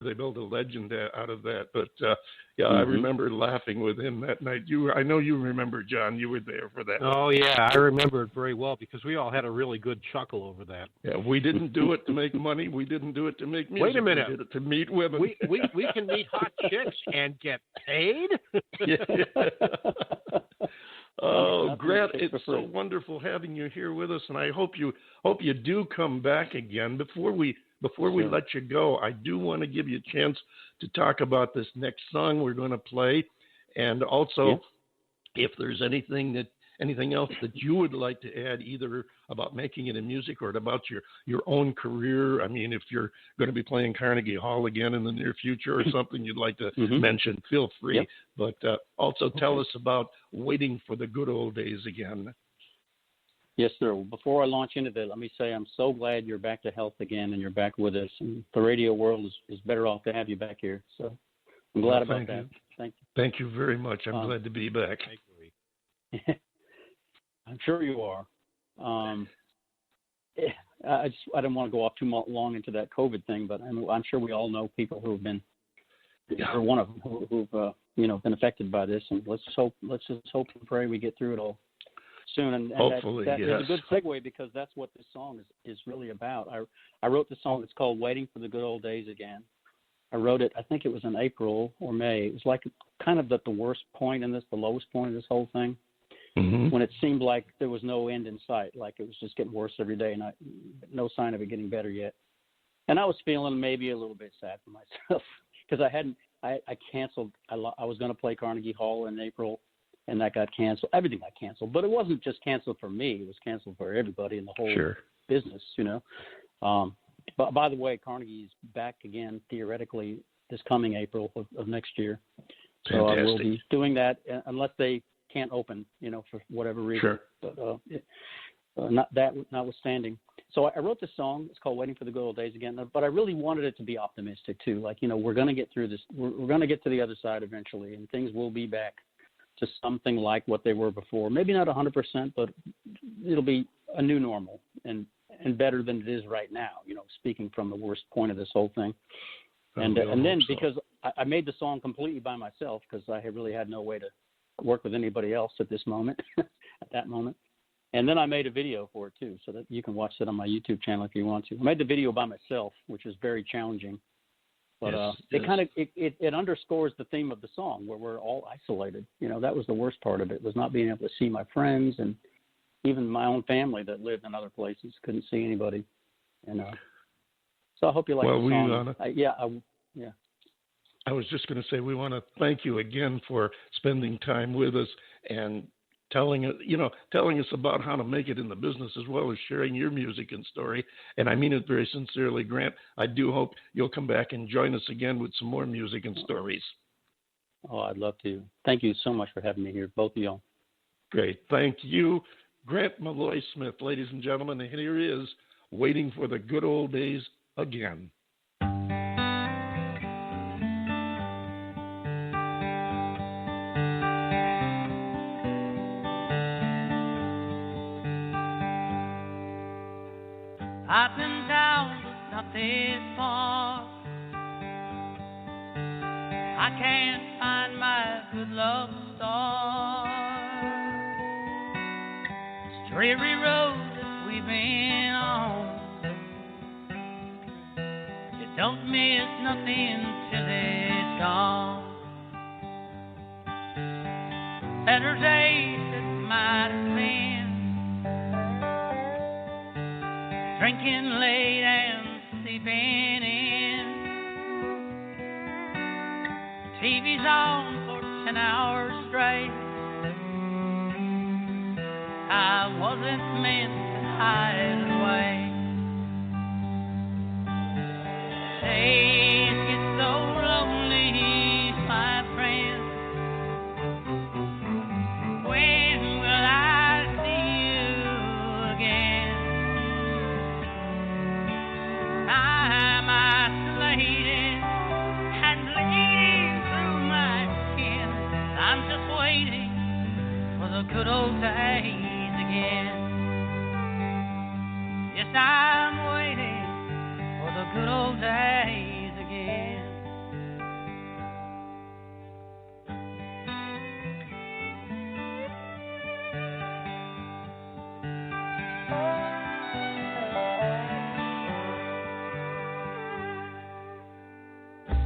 they built a legend out of that. But yeah, I remember laughing with him that night. I know you remember, John. You were there for that. Oh yeah, I remember it very well because we all had a really good chuckle over that. Yeah, we didn't do it to make money. We didn't do it to make music. Wait a minute. We did it to meet women. We can meet hot chicks and get paid. Oh, Grant, it's so wonderful having you here with us, and I hope you do come back again. Before we let you go, I do want to give you a chance to talk about this next song we're going to play, and also if there's anything else that you would like to add, either about making it in music or about your own career. I mean, if you're going to be playing Carnegie Hall again in the near future or something you'd like to mention, feel free. Yep. But also tell us about Waiting for the Good Old Days Again. Yes, sir. Well, before I launch into that, let me say I'm so glad you're back to health again and you're back with us. And the radio world is better off to have you back here. So I'm glad about that. Thank you. Thank you very much. I'm glad to be back. Thank you. I'm sure you are. I don't want to go off too long into that COVID thing, but I'm sure we all know people who have been, or one of them who've been affected by this. And let's just hope and pray we get through it all soon. And hopefully, that is a good segue because that's what this song is really about. I wrote the song. It's called "Waiting for the Good Old Days Again." I wrote it. I think it was in April or May. It was like kind of the worst point in this, the lowest point of this whole thing. When it seemed like there was no end in sight, like it was just getting worse every day, and no sign of it getting better yet. And I was feeling maybe a little bit sad for myself because I canceled. I was going to play Carnegie Hall in April, and that got canceled. Everything got canceled, but it wasn't just canceled for me; it was canceled for everybody in the whole business, But by the way, Carnegie's back again theoretically this coming April of next year. So I will be doing that unless they can't open, for whatever reason. Sure. But notwithstanding. So I wrote this song. It's called "Waiting for the Good Old Days Again." But I really wanted it to be optimistic too. Like, we're going to get through this. We're going to get to the other side eventually, and things will be back to something like what they were before. Maybe not 100%, but it'll be a new normal and better than it is right now. Speaking from the worst point of this whole thing. And then because I made the song completely by myself because I really had no way to work with anybody else at this moment, at that moment. And then I made a video for it too, so that you can watch that on my YouTube channel if you want to. I made the video by myself, which is very challenging. But it underscores the theme of the song where we're all isolated. That was the worst part of it, was not being able to see my friends and even my own family that lived in other places, couldn't see anybody. And so I hope you like the song. I was just going to say we want to thank you again for spending time with us and telling us about how to make it in the business as well as sharing your music and story. And I mean it very sincerely, Grant. I do hope you'll come back and join us again with some more music and stories. Oh, I'd love to. Thank you so much for having me here, both of y'all. Great. Thank you. Grant Maloy Smith, ladies and gentlemen, and here is Waiting for the Good Old Days Again. I've been down, but not this far. I can't find my good love star. This dreary road that we've been on, you don't miss nothing till it's gone. Better days that might have been, drinking late and sleeping in. TV's on for 10 hours straight. I wasn't meant to hide away. Days get so lonely, my friend. When will I see you again? I'm isolated and bleeding through my skin. I'm just waiting for the good old days again. Yes,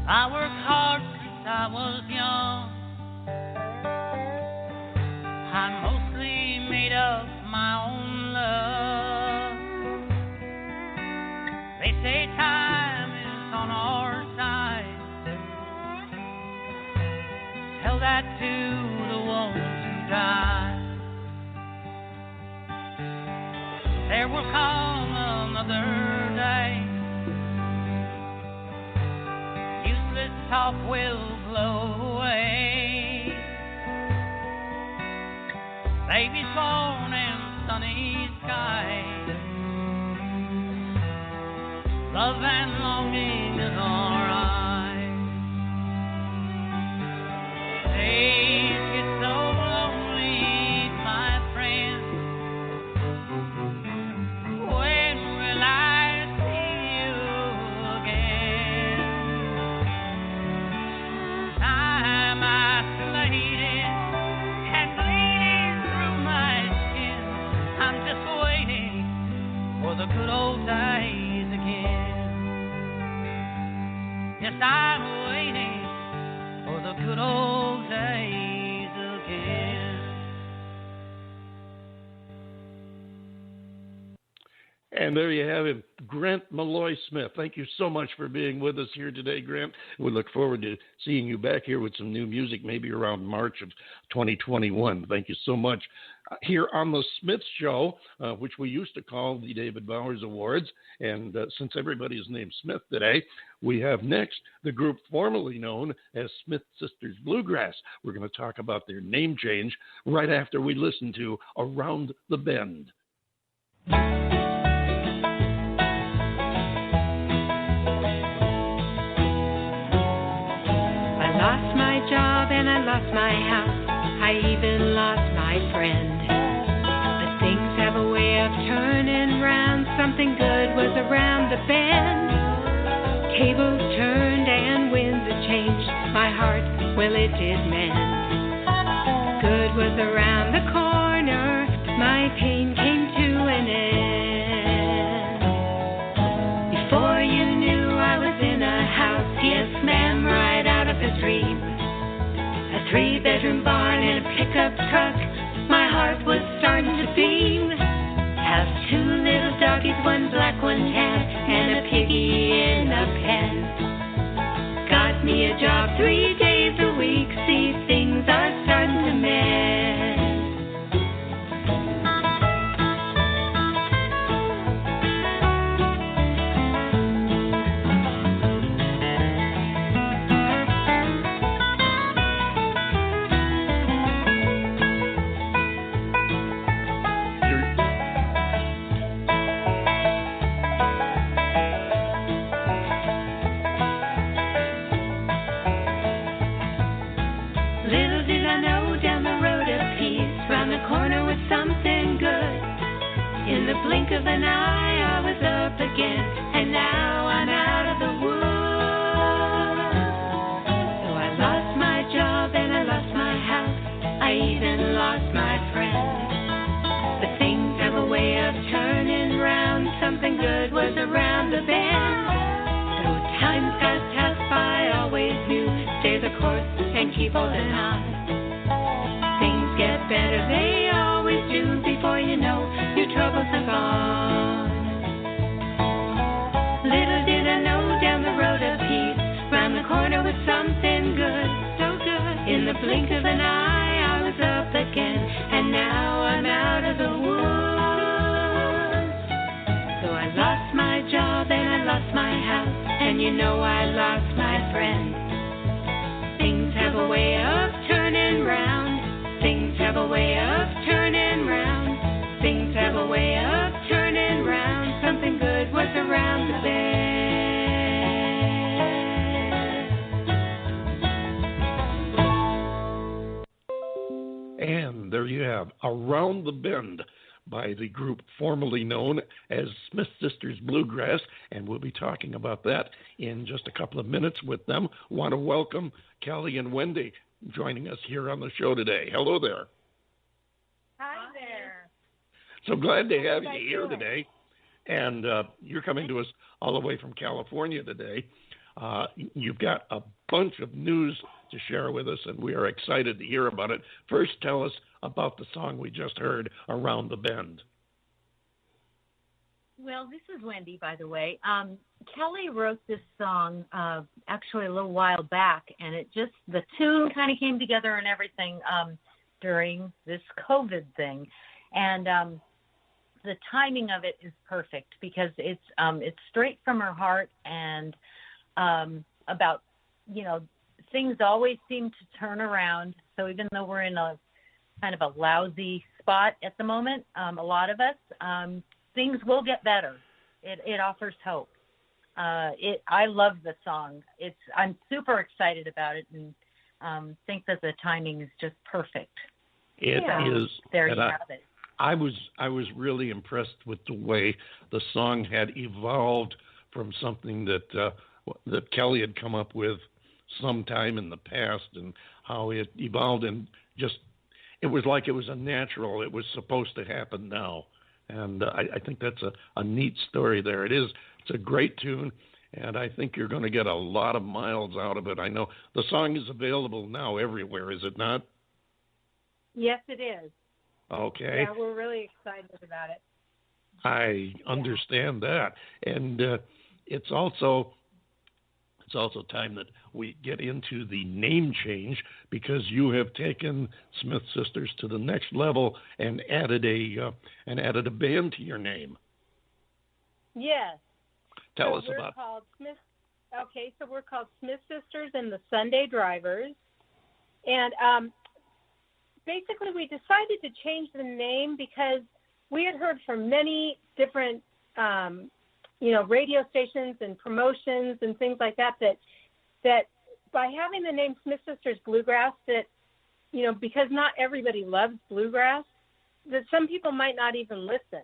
I worked hard since I was young. I mostly made up my own luck. They say time is on our side. Tell that to the ones who died. There will come another day. Useless talk will blow away. Baby's born in sunny skies. Love and longing is our eyes. Days get so lonely, my friend. When will I see you again? I'm isolated and bleeding through my skin. I'm just waiting for the good old days again. Yes, I'm waiting for the good old days again. And there you have it, Grant Maloy Smith. Thank you so much for being with us here today, Grant. We look forward to seeing you back here with some new music, maybe around March of 2021. Thank you so much. Here on the Smith Show, which we used to call the David Bowers Awards, and since everybody is named Smith today, we have next the group formerly known as Smith Sisters Bluegrass. We're going to talk about their name change right after we listen to Around the Bend. I lost my job and I lost my house. I even lost my friend. But things have a way of turning round. Something good was around the bend. Tables turned and winds had changed. My heart, well, it did mend. Good was around the corner. My pain came to an end. Before you knew I was in a house, yes, ma'am, right out of a dream. A 3-bedroom barn and a pickup truck. My heart was starting to beam. Have 2 little doggies, one black, one tan, and a piggy in a pen. Got me a job 3 days a week. See, things are starting to mend. Blink of an eye, I was up again, and now I'm out of the woods. So I lost my job and I lost my house. I even lost my friend. But things have a way of turning round. Something good was around the bend. Though times got tough, I always knew stay the course and keep holding on. Things get better, they always do. Before you know, your troubles are gone. Little did I know down the road of peace, round the corner was something good, so good. In the blink of an eye, I was up again, and now I'm out of the woods. So I lost my job and I lost my house, and you know I lost my friend. Things have a way of turning round. Things have a way of turning round. Things have a way of turning round. Something good was around the bend. And there you have Around the Bend by the group formerly known as Smith Sisters Bluegrass, and we'll be talking about that in just a couple of minutes with them. Want to welcome Kelly and Wendy joining us here on the show today. Hello there. Hi there. So glad to have you here today. And you're coming to us all the way from California today. You've got a bunch of news to share with us, and we are excited to hear about it. First, tell us about the song we just heard, Around the Bend. Well, this is Wendy, by the way. Kelly wrote this song actually a little while back, and the tune kind of came together and everything during this COVID thing. And the timing of it is perfect because it's straight from her heart and about, things always seem to turn around. So even though we're in a kind of a lousy spot at the moment, a lot of us, things will get better. It offers hope. I love the song. I'm super excited about it and think that the timing is just perfect. It is. There you have it. I was really impressed with the way the song had evolved from something that Kelly had come up with sometime in the past, and how it evolved, and just it was like it was a natural. It was supposed to happen now. And I think that's a neat story there. It's a great tune, and I think you're going to get a lot of miles out of it. I know the song is available now everywhere, is it not? Yes, it is. Okay. Yeah, we're really excited about it. I understand that. And it's also time that we get into the name change, because you have taken Smith Sisters to the next level and added a band to your name. Yes. Tell us about. So we're called Smith Sisters and the Sunday Drivers, and basically we decided to change the name because we had heard from many different radio stations and promotions and things like that by having the name Smith Sisters Bluegrass, that, because not everybody loves bluegrass, that some people might not even listen.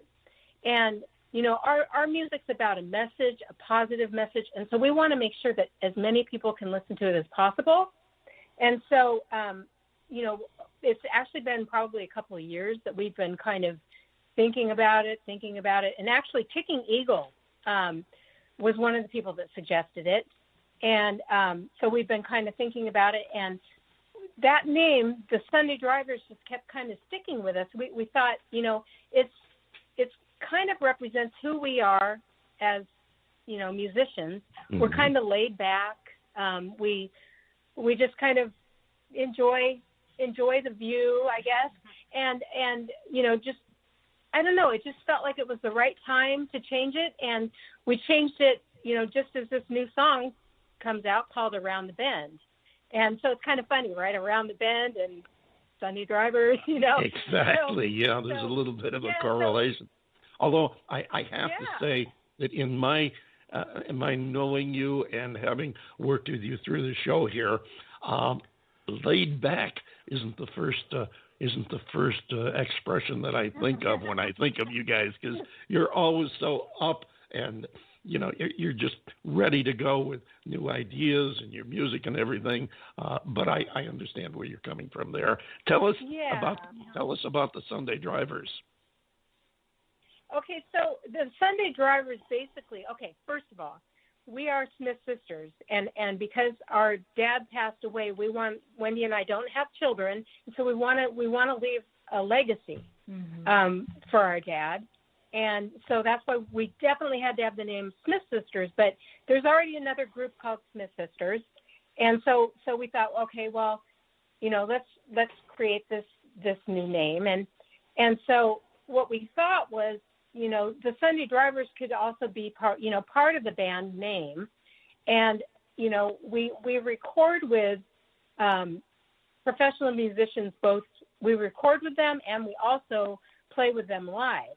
And, our music's about a message, a positive message. And so we want to make sure that as many people can listen to it as possible. And so, it's actually been probably a couple of years that we've been kind of thinking about it. And actually Kicking Eagle was one of the people that suggested it. And so we've been kind of thinking about it. And that name, the Sunday Drivers, just kept kind of sticking with us. We thought, it's kind of represents who we are as, musicians. Mm-hmm. We're kind of laid back. We just kind of enjoy the view, I guess. And just, I don't know, it just felt like it was the right time to change it. And we changed it, just as this new song comes out called Around the Bend. And so it's kind of funny, right? Around the Bend and Sunday Drivers, Exactly. So, there's a little bit of a correlation. Although I have to say that in my knowing you and having worked with you through the show here, laid back isn't the first expression that I think of when I think of you guys, because you're always so up and you're just ready to go with new ideas and your music and everything. But I understand where you're coming from there. Tell us about the Sunday Drivers. Okay, so the Sunday Drivers basically, first of all, we are Smith Sisters, and because our dad passed away, Wendy and I don't have children, and so we want to leave a legacy for our dad. And so that's why we definitely had to have the name Smith Sisters, but there's already another group called Smith Sisters. And so we thought, okay, well, let's create this new name. And so what we thought was, the Sunday Drivers could also be part of the band name. And, we record with professional musicians, both we record with them and we also play with them live.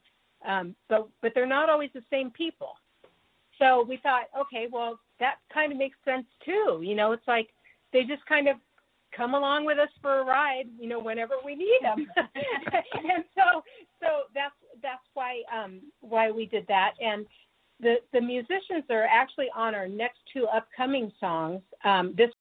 But they're not always the same people. So we thought, okay, well, that kind of makes sense too. It's like they just kind of come along with us for a ride, whenever we need them. And so that's why we did that. And the musicians are actually on our next two upcoming songs. This